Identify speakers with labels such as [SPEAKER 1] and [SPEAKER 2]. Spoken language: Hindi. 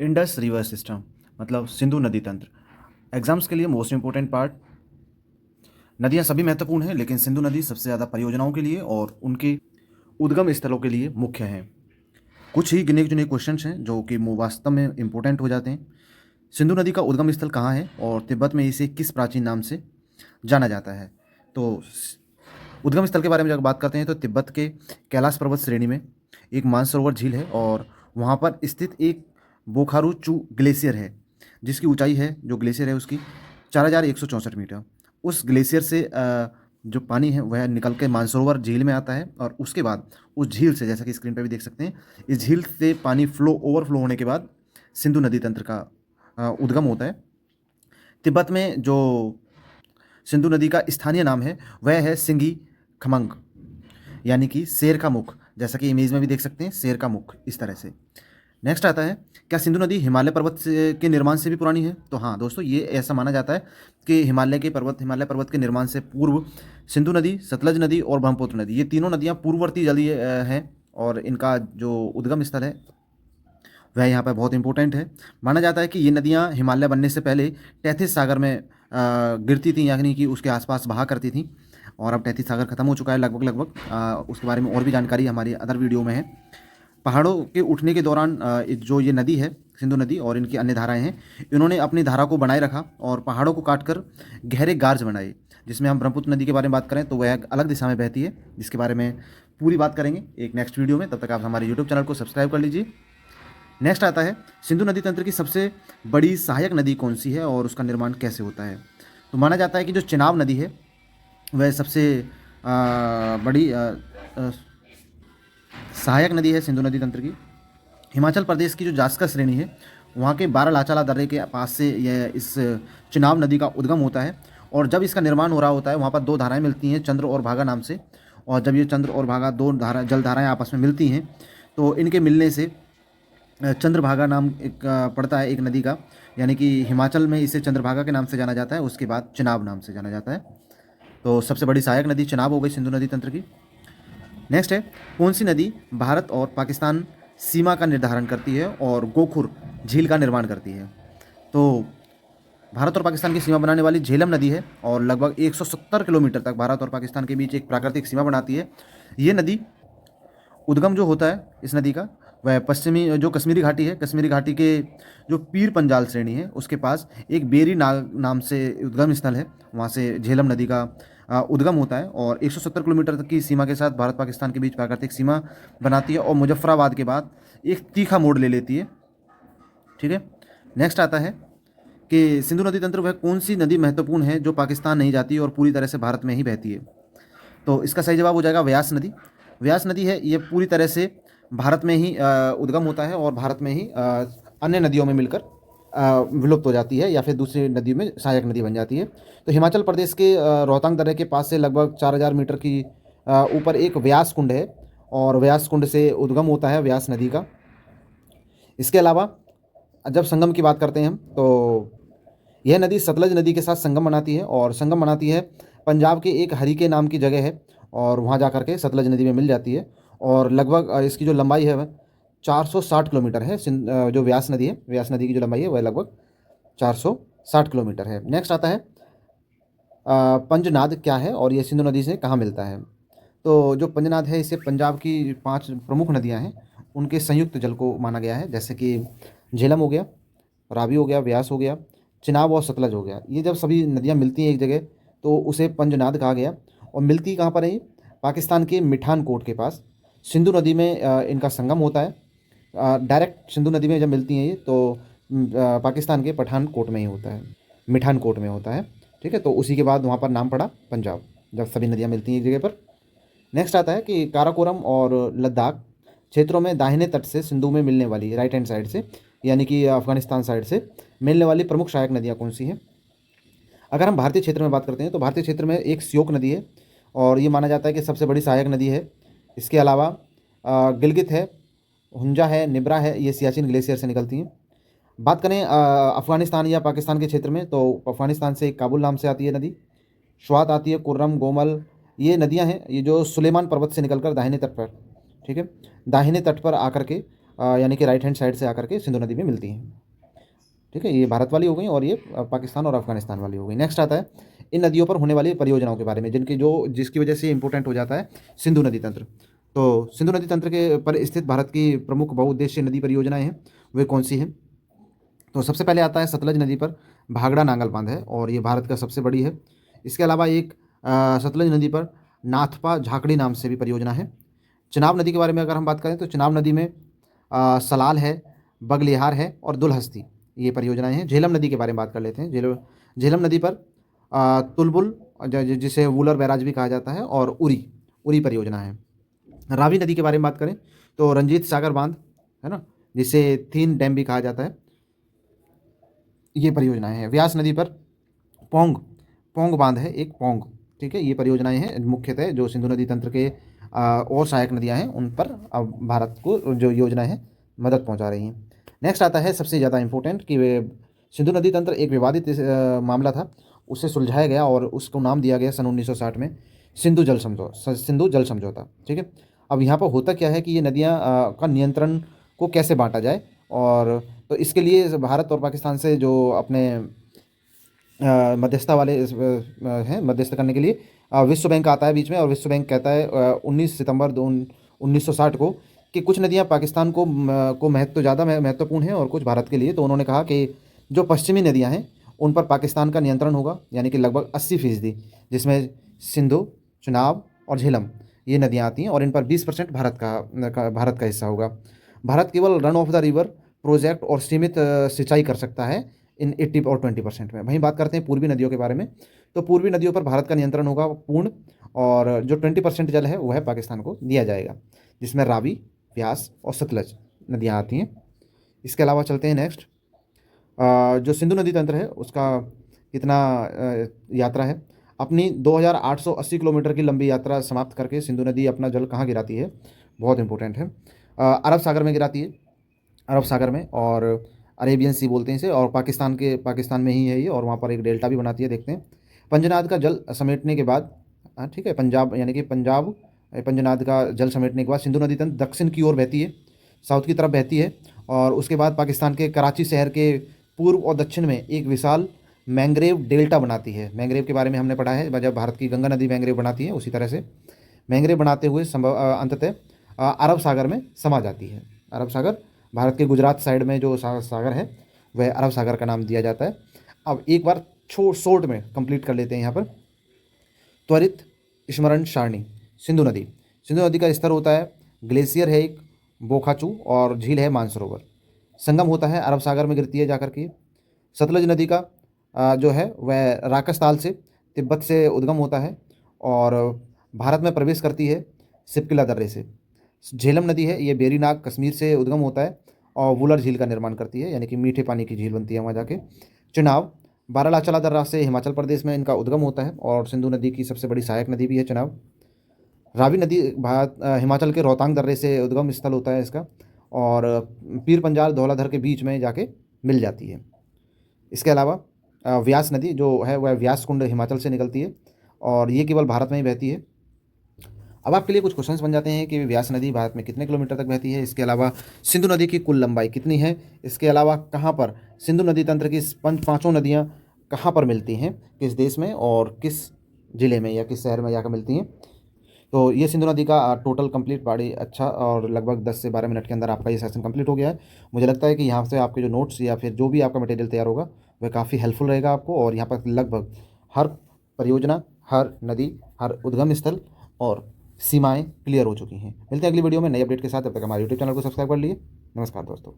[SPEAKER 1] इंडस रिवर सिस्टम मतलब सिंधु नदी तंत्र। एग्जाम्स के लिए मोस्ट इंपॉर्टेंट पार्ट। नदियाँ सभी महत्वपूर्ण हैं, लेकिन सिंधु नदी सबसे ज़्यादा परियोजनाओं के लिए और उनके उद्गम स्थलों के लिए मुख्य है। कुछ ही गिने चुने क्वेश्चन हैं जो कि वास्तव में इंपॉर्टेंट हो जाते हैं। सिंधु नदी का उद्गम स्थल कहाँ है और तिब्बत में इसे किस प्राचीन नाम से जाना जाता है? तो उद्गम स्थल के बारे में जब बात करते हैं तो तिब्बत के कैलाश पर्वत श्रेणी में एक मानसरोवर झील है और वहाँ पर स्थित एक बोखारू चू ग्लेशियर है, जिसकी ऊंचाई है, जो ग्लेशियर है उसकी 4164 मीटर। उस ग्लेशियर से जो पानी है वह निकल के मानसरोवर झील में आता है और उसके बाद उस झील से, जैसा कि स्क्रीन पर भी देख सकते हैं, इस झील से पानी ओवरफ्लो होने के बाद सिंधु नदी तंत्र का उद्गम होता है। तिब्बत में जो सिंधु नदी का स्थानीय नाम है वह है सिंगी खमंग, यानी कि शेर का मुख। जैसा कि इमेज में भी देख सकते हैं, शेर का मुख इस तरह से। नेक्स्ट आता है, क्या सिंधु नदी हिमालय पर्वत के निर्माण से भी पुरानी है? तो हाँ दोस्तों, ये ऐसा माना जाता है कि हिमालय पर्वत के निर्माण से पूर्व सिंधु नदी, सतलज नदी और ब्रह्मपुत्र नदी, ये तीनों नदियाँ पूर्ववर्ती जलीय हैं और इनका जो उद्गम स्थल है वह यहाँ पर बहुत इंपॉर्टेंट है। माना जाता है कि ये नदियाँ हिमालय बनने से पहले टैथिस सागर में गिरती थी, यानी कि उसके आसपास बहा करती थी, और अब टैथिस सागर खत्म हो चुका है लगभग लगभग। उसके बारे में और भी जानकारी हमारी अदर वीडियो में है। पहाड़ों के उठने के दौरान जो ये नदी है सिंधु नदी और इनकी अन्य धाराएं हैं, इन्होंने अपनी धारा को बनाए रखा और पहाड़ों को काटकर गहरे गार्ज बनाए। जिसमें हम ब्रह्मपुत्र नदी के बारे में बात करें तो वह एक अलग दिशा में बहती है, जिसके बारे में पूरी बात करेंगे एक नेक्स्ट वीडियो में। तब तक आप हमारे यूट्यूब चैनल को सब्सक्राइब कर लीजिए। नेक्स्ट आता है, सिंधु नदी तंत्र की सबसे बड़ी सहायक नदी कौन सी है और उसका निर्माण कैसे होता है? तो माना जाता है कि जो चिनाब नदी है वह सबसे बड़ी सहायक नदी है सिंधु नदी तंत्र की। हिमाचल प्रदेश की जो जास्कर श्रेणी है वहाँ के बारालाचाला दर्रे के पास से यह इस चिनाब नदी का उद्गम होता है, और जब इसका निर्माण हो रहा होता है वहाँ पर दो धाराएं मिलती हैं, चंद्र और भागा नाम से। और जब ये चंद्र और भागा दो जल धाराएं आपस में मिलती हैं तो इनके मिलने से चंद्रभागा नाम एक पड़ता है एक नदी का, यानी कि हिमाचल में इसे चंद्रभागा के नाम से जाना जाता है, उसके बाद चिनाब नाम से जाना जाता है। तो सबसे बड़ी सहायक नदी चिनाब हो गई सिंधु नदी तंत्र की। नेक्स्ट है, कौन सी नदी भारत और पाकिस्तान सीमा का निर्धारण करती है और गोखुर झील का निर्माण करती है? तो भारत और पाकिस्तान की सीमा बनाने वाली झेलम नदी है और लगभग 170 किलोमीटर तक भारत और पाकिस्तान के बीच एक प्राकृतिक सीमा बनाती है। ये नदी उद्गम जो होता है इस नदी का वह पश्चिमी जो कश्मीरी घाटी है, कश्मीरी घाटी के जो पीर पंजाल श्रेणी है उसके पास एक बेरी नाग नाम से उद्गम स्थल है, वहाँ से झेलम नदी का उद्गम होता है और 170 किलोमीटर तक की सीमा के साथ भारत पाकिस्तान के बीच प्राकृतिक सीमा बनाती है और मुजफ्फराबाद के बाद एक तीखा मोड़ ले लेती है। ठीक है। नेक्स्ट आता है कि सिंधु नदी तंत्र वह कौन सी नदी महत्वपूर्ण है जो पाकिस्तान नहीं जाती और पूरी तरह से भारत में ही बहती है? तो इसका सही जवाब हो जाएगा व्यास नदी। व्यास नदी है, ये पूरी तरह से भारत में ही उद्गम होता है और भारत में ही अन्य नदियों में मिलकर विलुप्त हो जाती है या फिर दूसरी नदी में सहायक नदी बन जाती है। तो हिमाचल प्रदेश के रोहतांग दर्रे के पास से लगभग 4000 मीटर की ऊपर एक व्यास कुंड है और व्यास कुंड से उद्गम होता है व्यास नदी का। इसके अलावा जब संगम की बात करते हैं हम तो यह नदी सतलज नदी के साथ संगम बनाती है और संगम बनाती है पंजाब के एक हरीके नाम की जगह है और वहाँ जा करके सतलज नदी में मिल जाती है। और लगभग इसकी जो लंबाई है वह 460 किलोमीटर है। जो व्यास नदी है, व्यास नदी की जो लंबाई है वह लगभग 460 किलोमीटर है। नेक्स्ट आता है पंजनाद क्या है और ये सिंधु नदी से कहाँ मिलता है? तो जो पंजनाद है इसे पंजाब की 5 प्रमुख नदियाँ हैं उनके संयुक्त जल को माना गया है, जैसे कि झेलम हो गया, रावी हो गया, व्यास हो गया, चिनाब और सतलज हो गया। ये जब सभी नदियाँ मिलती हैं एक जगह तो उसे पंजनाद कहा गया। और मिलती कहाँ पर है? पाकिस्तान के मिठानकोट के पास सिंधु नदी में इनका संगम होता है। डायरेक्ट सिंधु नदी में जब मिलती हैं ये तो पाकिस्तान के पठानकोट में ही होता है, मिठानकोट में होता है। ठीक है, तो उसी के बाद वहाँ पर नाम पड़ा पंजाब, जब सभी नदियाँ मिलती हैं एक जगह पर। नेक्स्ट आता है कि काराकोरम और लद्दाख क्षेत्रों में दाहिने तट से सिंधु में मिलने वाली, राइट हैंड साइड से, यानी कि अफगानिस्तान साइड से मिलने वाली प्रमुख सहायक नदियाँ कौन सी हैं? अगर हम भारतीय क्षेत्र में बात करते हैं तो भारतीय क्षेत्र में एक श्योक नदी है और ये माना जाता है कि सबसे बड़ी सहायक नदी है। इसके अलावा गिलगित है, हुंजा है, निब्रा है, ये सियाचिन ग्लेशियर से निकलती हैं। बात करें अफ़गानिस्तान या पाकिस्तान के क्षेत्र में तो अफ़गानिस्तान से काबुल नाम से आती है नदी, स्वात आती है, कुर्रम, गोमल, ये नदियां हैं, ये जो सुलेमान पर्वत से निकलकर दाहिने तट पर, ठीक है, दाहिने तट पर आकर के यानी कि राइट हैंड साइड से आकर के सिंधु नदी में मिलती हैं। ठीक है, ये भारत वाली हो गई और ये पाकिस्तान और अफगानिस्तान वाली हो गई। नेक्स्ट आता है इन नदियों पर होने वाली परियोजनाओं के बारे में, जिसकी वजह से इंपॉर्टेंट हो जाता है सिंधु नदी तंत्र। तो सिंधु नदी तंत्र के पर स्थित भारत की प्रमुख बहुउद्देशीय नदी परियोजनाएं हैं, वे कौन सी हैं? तो सबसे पहले आता है सतलज नदी पर भाखड़ा नांगल बांध है और ये भारत का सबसे बड़ी है। इसके अलावा एक सतलज नदी पर नाथपा झाकड़ी नाम से भी परियोजना है। चिनाब नदी के बारे में अगर हम बात करें तो चिनाब नदी में सलाल है, बगलिहार है और दुलहस्ती, ये परियोजनाएं हैं। झेलम नदी के बारे में बात कर लेते हैं। झेलम नदी पर तुलबुल जिसे वूलर बैराज भी कहा जाता है और उरी उरी परियोजना है। रावी नदी के बारे में बात करें तो रंजीत सागर बांध है ना, जिसे थीन डैम भी कहा जाता है, ये परियोजनाएं हैं। व्यास नदी पर पोंग पोंग बांध है एक पोंग। ठीक है, ये परियोजनाएं हैं मुख्यतः जो सिंधु नदी तंत्र के और सहायक नदियां हैं उन पर अब भारत को जो योजना है मदद पहुंचा रही हैं। नेक्स्ट आता है सबसे ज़्यादा इंपॉर्टेंट कि वे सिंधु नदी तंत्र एक विवादित मामला था, उसे सुलझाया गया और उसको नाम दिया गया सन 1960 में सिंधु जल समझौता। ठीक है, अब यहाँ पर होता क्या है कि ये नदियाँ का नियंत्रण को कैसे बांटा जाए, और तो इसके लिए भारत और पाकिस्तान से जो अपने मध्यस्थता वाले हैं मध्यस्थ करने के लिए विश्व बैंक आता है बीच में, और विश्व बैंक कहता है 19 सितंबर 1960 को कि कुछ नदियां पाकिस्तान को ज़्यादा महत्वपूर्ण हैं और कुछ भारत के लिए। तो उन्होंने कहा कि जो पश्चिमी नदियां हैं उन पर पाकिस्तान का नियंत्रण होगा, यानी कि लगभग 80%, जिसमें सिंधु, चुनाब और झेलम ये नदियाँ आती हैं, और इन पर 20% भारत का हिस्सा होगा। भारत केवल run of the river project और सीमित सिंचाई कर सकता है इन 80 और 20% में। वहीं बात करते हैं पूर्वी नदियों के बारे में, तो पूर्वी नदियों पर भारत का नियंत्रण होगा पूर्ण, और जो 20% जल है वह पाकिस्तान को दिया जाएगा, जिसमें रावी, व्यास और सतलज नदियाँ आती हैं। इसके अलावा चलते हैं नेक्स्ट, जो सिंधु नदी तंत्र है उसका कितना यात्रा है। अपनी 2880 किलोमीटर की लंबी यात्रा समाप्त करके सिंधु नदी अपना जल कहाँ गिराती है, बहुत इंपॉर्टेंट है। अरब सागर में गिराती है, अरब सागर में, और अरेबियन सी बोलते हैं इसे, और पाकिस्तान में ही है ये, और वहाँ पर एक डेल्टा भी बनाती है। देखते हैं पंजनाद का जल समेटने के बाद, ठीक है, पंजाब यानी कि पंजनाद का जल समेटने के बाद सिंधु नदी तंत्र दक्षिण की ओर बहती है, साउथ की तरफ बहती है, और उसके बाद पाकिस्तान के कराची शहर के पूर्व और दक्षिण में एक विशाल मैंग्रेव डेल्टा बनाती है। मैंग्रेव के बारे में हमने पढ़ा है, जब भारत की गंगा नदी मैंग्रेव बनाती है उसी तरह से मैंग्रेव बनाते हुए अंततः अरब सागर में समा जाती है। अरब सागर भारत के गुजरात साइड में जो सागर है वह अरब सागर का नाम दिया जाता है। अब एक बार शॉर्ट में कंप्लीट कर लेते हैं यहाँ पर। त्वरित स्मरण सारणी, सिंधु नदी का स्तर होता है, ग्लेशियर है एक बोखाचू, और झील है मानसरोवर। संगम होता है अरब सागर में गिरती है जाकर के। सतलज नदी का जो है वह राकस से तिब्बत से उद्गम होता है और भारत में प्रवेश करती है सिपकिला दर्रे से। झेलम नदी है, ये बेरीनाग कश्मीर से उद्गम होता है और वुलर झील का निर्माण करती है, यानी कि मीठे पानी की झील बनती है वहाँ जाके। चुनाव बारालाचाला दर्रा से हिमाचल प्रदेश में इनका उद्गम होता है और सिंधु नदी की सबसे बड़ी सहायक नदी भी है चुनाव। रावी नदी हिमाचल के रोहतांग दर्रे से उद्गम स्थल होता है इसका, और पीर पंजाल धौलाधर के बीच में जाके मिल जाती है। इसके अलावा व्यास नदी जो है वह व्यास कुंड हिमाचल से निकलती है और ये केवल भारत में ही बहती है। अब आपके लिए कुछ क्वेश्चंस बन जाते हैं कि व्यास नदी भारत में कितने किलोमीटर तक बहती है, इसके अलावा सिंधु नदी की कुल लंबाई कितनी है, इसके अलावा कहाँ पर सिंधु नदी तंत्र की पाँचों नदियाँ कहाँ पर मिलती हैं, किस देश में और किस ज़िले में या किस शहर में जाकर मिलती हैं। तो ये सिंधु नदी का टोटल कंप्लीट बड़ी अच्छा, और लगभग 10 से 12 मिनट के अंदर आपका ये सेशन कंप्लीट हो गया है। मुझे लगता है कि यहाँ से आपके जो नोट्स या फिर जो भी आपका मटेरियल तैयार होगा वह काफ़ी हेल्पफुल रहेगा आपको, और यहाँ पर लगभग हर परियोजना, हर नदी, हर उद्गम स्थल और सीमाएं क्लियर हो चुकी हैं। मिलते हैं अगली वीडियो में नई अपडेट के साथ। तब तक हमारे यूट्यूब चैनल को सब्सक्राइब कर लिए। नमस्कार दोस्तों।